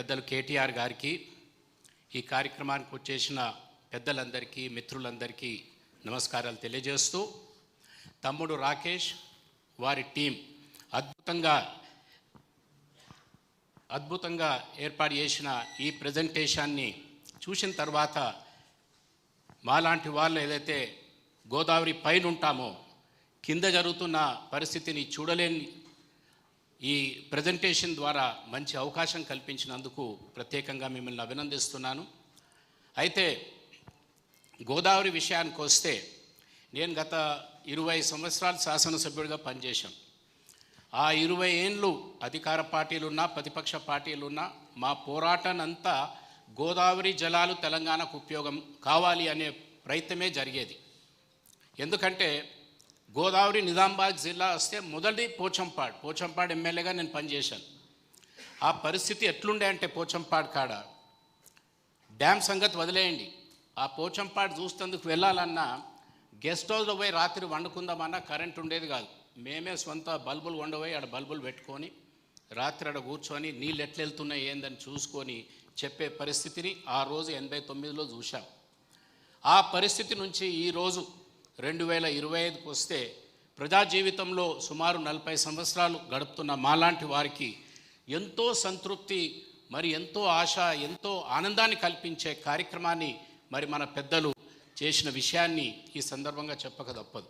పెద్దలు కేటీఆర్ గారికి, ఈ కార్యక్రమానికి వచ్చేసిన పెద్దలందరికీ, మిత్రులందరికీ నమస్కారాలు తెలియజేస్తూ, తమ్ముడు రాకేష్ వారి టీం అద్భుతంగా ఏర్పాటు చేసిన ఈ ప్రజెంటేషన్ని చూసిన తర్వాత మాలాంటి వాళ్ళు ఏదైతే గోదావరి పైన ఉంటామో కింద జరుగుతున్న పరిస్థితిని చూడలేని ఈ ప్రజెంటేషన్ ద్వారా మంచి అవకాశం కల్పించినందుకు ప్రత్యేకంగా మిమ్మల్ని అభినందిస్తున్నాను. అయితే గోదావరి విషయానికి వస్తే, నేను గత 20 సంవత్సరాలు శాసనసభ్యుడిగా పనిచేశాను. ఆ 20 ఏళ్ళు అధికార పార్టీలున్నా ప్రతిపక్ష పార్టీలున్నా మా పోరాటానంతా గోదావరి జలాలు తెలంగాణకు ఉపయోగం కావాలి అనే ప్రయత్నమే జరిగేది. ఎందుకంటే గోదావరి నిజామాబాద్ జిల్లా వస్తే మొదటి పోచంపాడు ఎమ్మెల్యేగా నేను పనిచేశాను. ఆ పరిస్థితి ఎట్లుండే అంటే పోచంపాడు కాడ డ్యామ్ సంగతి వదిలేయండి, ఆ పోచంపాడు చూస్తేందుకు వెళ్ళాలన్నా గెస్ట్ హౌస్లో పోయి రాత్రి వండుకుందామన్నా కరెంట్ ఉండేది కాదు. మేమే సొంత బల్బులు వండబోయి ఆడ బల్బులు పెట్టుకొని రాత్రి ఆడ కూర్చొని నీళ్ళు ఎట్లా వెళ్తున్నాయి ఏందని చూసుకొని చెప్పే పరిస్థితిని ఆ రోజు 89లో చూశాం. ఆ పరిస్థితి నుంచి ఈరోజు 2025కు వస్తే ప్రజా జీవితంలో సుమారు 40 సంవత్సరాలు గడుపుతున్న మాలాంటి వారికి ఎంతో సంతృప్తి, మరి ఎంతో ఆశ, ఎంతో ఆనందాన్ని కల్పించే కార్యక్రమాన్ని మరి మన పెద్దలు చేసిన విషయాన్ని ఈ సందర్భంగా చెప్పక తప్పదు.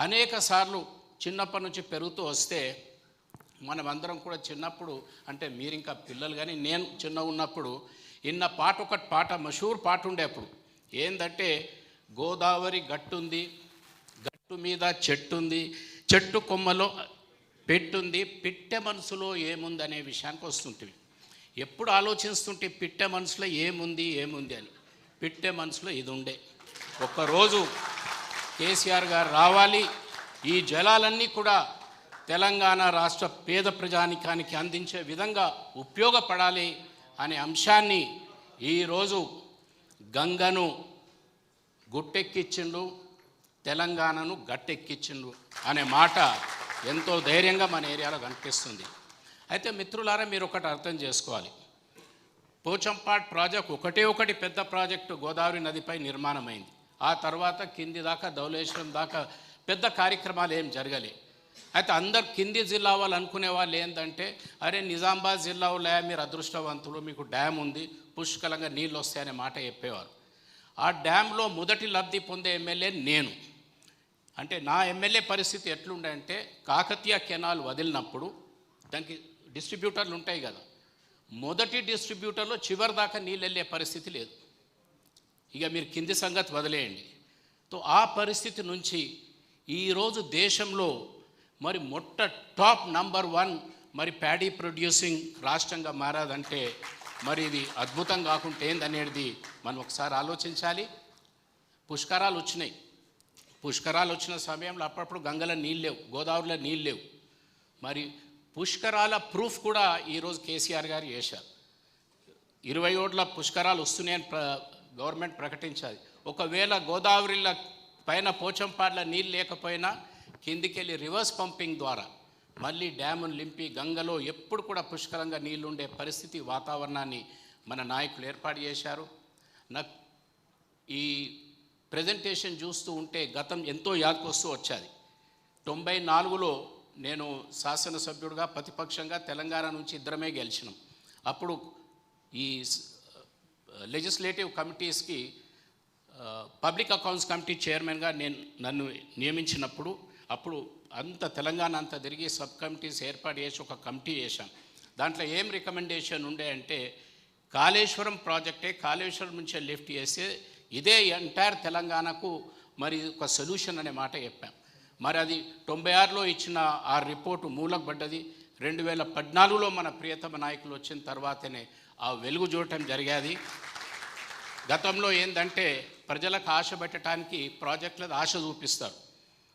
అనేక సార్లు చిన్నప్పటి నుంచి పెరుగుతూ వస్తే మనమందరం కూడా చిన్నప్పుడు, అంటే మీరు ఇంకా పిల్లలు కానీ నేను చిన్న ఉన్నప్పుడు ఇన్న ఒకటి పాట మషూర్ పాట ఉండే అప్పుడు ఏందంటే, గోదావరి గట్టుంది, గట్టు మీద చెట్టుంది, చెట్టు కొమ్మలో పెట్టుంది, పిట్టె మనసులో ఏముంది అనే విషయానికి వస్తుంటుంది. ఎప్పుడు ఆలోచిస్తుంటే పిట్టె మనసులో ఏముంది అని, పిట్టె మనసులో ఇది ఉండే. ఒక్కరోజు కేసీఆర్ గారు రావాలి, ఈ జలాలన్నీ కూడా తెలంగాణ రాష్ట్ర పేద ప్రజానికానికి అందించే విధంగా ఉపయోగపడాలి అనే అంశాన్ని ఈరోజు గంగను గుట్టెక్కిచ్చిండు, తెలంగాణను గట్టెక్కిచ్చిండు అనే మాట ఎంతో ధైర్యంగా మన ఏరియాలో కనిపిస్తుంది. అయితే మిత్రులారా, మీరు ఒకటి అర్థం చేసుకోవాలి, పోచంపాడ్ ప్రాజెక్ట్ ఒకటి పెద్ద ప్రాజెక్టు గోదావరి నదిపై నిర్మాణమైంది. ఆ తర్వాత కింది దాకా ధవళేశ్వరం దాకా పెద్ద కార్యక్రమాలు ఏం జరగలే. అయితే అందరు కింది జిల్లా వాళ్ళు అనుకునే వాళ్ళు ఏంటంటే, అరే నిజామాబాద్ జిల్లా వాళ్ళ మీరు అదృష్టవంతులు, మీకు డ్యామ్ ఉంది, పుష్కలంగా నీళ్ళు వస్తాయనే మాట చెప్పేవారు. ఆ డ్యాంలో మొదటి లబ్ధి పొందే ఎమ్మెల్యే నేను. అంటే నా ఎమ్మెల్యే పరిస్థితి ఎట్లుండే అంటే, కాకతీయ కెనాల్ వదిలినప్పుడు దానికి డిస్ట్రిబ్యూటర్లు ఉంటాయి కదా, మొదటి డిస్ట్రిబ్యూటర్లో చివరి దాకా నీళ్ళు వెళ్ళే పరిస్థితి లేదు. ఇక మీరు కింది సంగతి వదిలేయండి. ఆ పరిస్థితి నుంచి ఈరోజు దేశంలో మరి టాప్ నంబర్ 1 మరి ప్యాడీ ప్రొడ్యూసింగ్ రాష్ట్రంగా మారాదంటే మరి ఇది అద్భుతం కాకుంటే ఏందనేది మనం ఒకసారి ఆలోచించాలి. పుష్కరాలు వచ్చిన సమయంలో అప్పుడప్పుడు గంగలో నీళ్ళు లేవు, గోదావరిలో నీళ్ళు లేవు. మరి పుష్కరాల ప్రూఫ్ కూడా ఈరోజు కేసీఆర్ గారు చేశారు. 20 ఓట్ల పుష్కరాలు వస్తున్నాయని గవర్నమెంట్ ప్రకటించాలి. ఒకవేళ గోదావరిల పైన పోచంపాడ్ల నీళ్ళు లేకపోయినా కిందికెళ్ళి రివర్స్ పంపింగ్ ద్వారా మళ్ళీ డ్యామును లింపి గంగలో ఎప్పుడు కూడా పుష్కలంగా నీళ్ళు ఉండే పరిస్థితి, వాతావరణాన్ని మన నాయకులు ఏర్పాటు చేశారు. నాకు ఈ ప్రజెంటేషన్ చూస్తూ ఉంటే గతం ఎంతో యాదకొస్తూ వచ్చేది. 94లో నేను శాసనసభ్యుడిగా ప్రతిపక్షంగా తెలంగాణ నుంచి ఇద్దరమే గెలిచినాం. అప్పుడు ఈ లెజిస్లేటివ్ కమిటీస్కి పబ్లిక్ అకౌంట్స్ కమిటీ చైర్మన్గా నన్ను నియమించినప్పుడు అప్పుడు అంత తెలంగాణ అంతా తిరిగి సబ్ కమిటీస్ ఏర్పాటు చేసి ఒక కమిటీ చేశాం. దాంట్లో ఏం రికమెండేషన్ ఉండే అంటే, కాళేశ్వరం ప్రాజెక్టే కాళేశ్వరం నుంచే లిఫ్ట్ చేస్తే ఇదే ఎంటైర్ తెలంగాణకు మరి ఒక సొల్యూషన్ అనే మాట చెప్పాం. మరి అది 96లో ఇచ్చిన ఆ రిపోర్టు మూలకు పడ్డది. 2014లో మన ప్రియతమ నాయకులు వచ్చిన తర్వాతనే ఆ వెలుగు చూడటం జరిగేది. గతంలో ఏంటంటే ప్రజలకు ఆశ పెట్టడానికి ప్రాజెక్టులకు ఆశ చూపిస్తారు.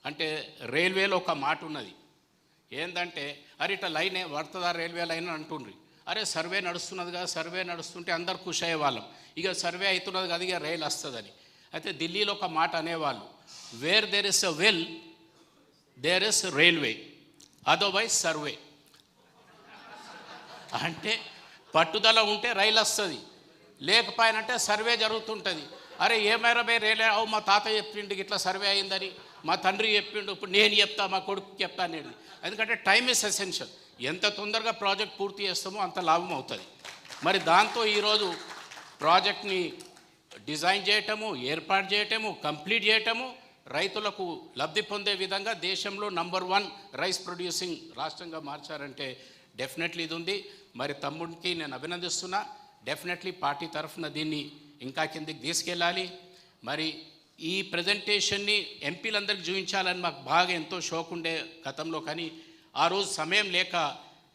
అంటే రైల్వేలో ఒక మాట ఉన్నది ఏంటంటే, అరే ఇట్లా లైనే పడుతుందా రైల్వే లైన్ అంటుండ్రి. అరే సర్వే నడుస్తున్నది కదా, సర్వే నడుస్తుంటే అందరు ఖుషి అయ్యేవాళ్ళం, ఇక సర్వే అవుతున్నది కదా ఇక రైలు వస్తుందని. అయితే ఢిల్లీలో ఒక మాట అనేవాళ్ళు, where there is a well there is railway, otherwise survey. అంటే పట్టుదల ఉంటే రైలు వస్తుంది, లేకపోయినంటే సర్వే జరుగుతుంటుంది. అరే ఏమైనా రేలే అవు మా తాత చెప్పిండు ఇట్లా సర్వే అయిందని, మా తండ్రి చెప్పిండు, ఇప్పుడు నేను చెప్తా, మా కొడుకు చెప్తా అనేది. ఎందుకంటే టైం ఇస్ ఎసెన్షియల్. ఎంత తొందరగా ప్రాజెక్ట్ పూర్తి చేస్తామో అంత లాభం అవుతుంది. మరి దాంతో ఈరోజు ప్రాజెక్ట్ని డిజైన్ చేయటము, ఏర్పాటు చేయటము, కంప్లీట్ చేయటము, రైతులకు లబ్ధి పొందే విధంగా దేశంలో నంబర్ 1 రైస్ ప్రొడ్యూసింగ్ రాష్ట్రంగా మార్చారంటే డెఫినెట్లీ ఇది ఉంది. మరి తమ్ముడికి నేను అభినందిస్తున్నా. డెఫినెట్లీ పార్టీ తరఫున దీన్ని ఇంకా కిందికి తీసుకెళ్ళాలి. మరి ఈ ప్రజెంటేషన్ని ఎంపీలందరికీ చూపించాలని మాకు బాగా ఎంతో షోక్ ఉండే గతంలో, కానీ ఆ రోజు సమయం లేక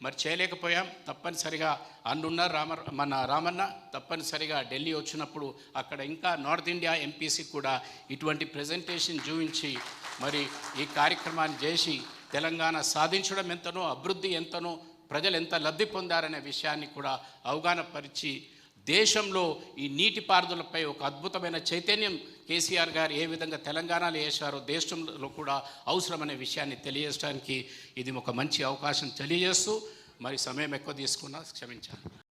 మరి చేయలేకపోయాం. తప్పనిసరిగా అన్నున్నారు మన రామన్న తప్పనిసరిగా ఢిల్లీ వచ్చినప్పుడు అక్కడ ఇంకా నార్త్ ఇండియా ఎంపీసీ కూడా ఇటువంటి ప్రజెంటేషన్ చూపించి మరి ఈ కార్యక్రమాన్ని చేసి తెలంగాణ సాధించడం ఎంతనో, అభివృద్ధి ఎంతనో, ప్రజలు ఎంత లబ్ధి పొందారనే విషయాన్ని కూడా అవగాహన పరిచి దేశంలో ఈ నీటిపారుదలపై ఒక అద్భుతమైన చైతన్యం కేసీఆర్ గారు ఏ విధంగా తెలంగాణలో వేశారో దేశంలో కూడా అవసరమనే విషయాన్ని తెలియజేయడానికి ఇది ఒక మంచి అవకాశం తెలియజేస్తూ మరి సమయం ఎక్కువ తీసుకున్నా క్షమించాలి.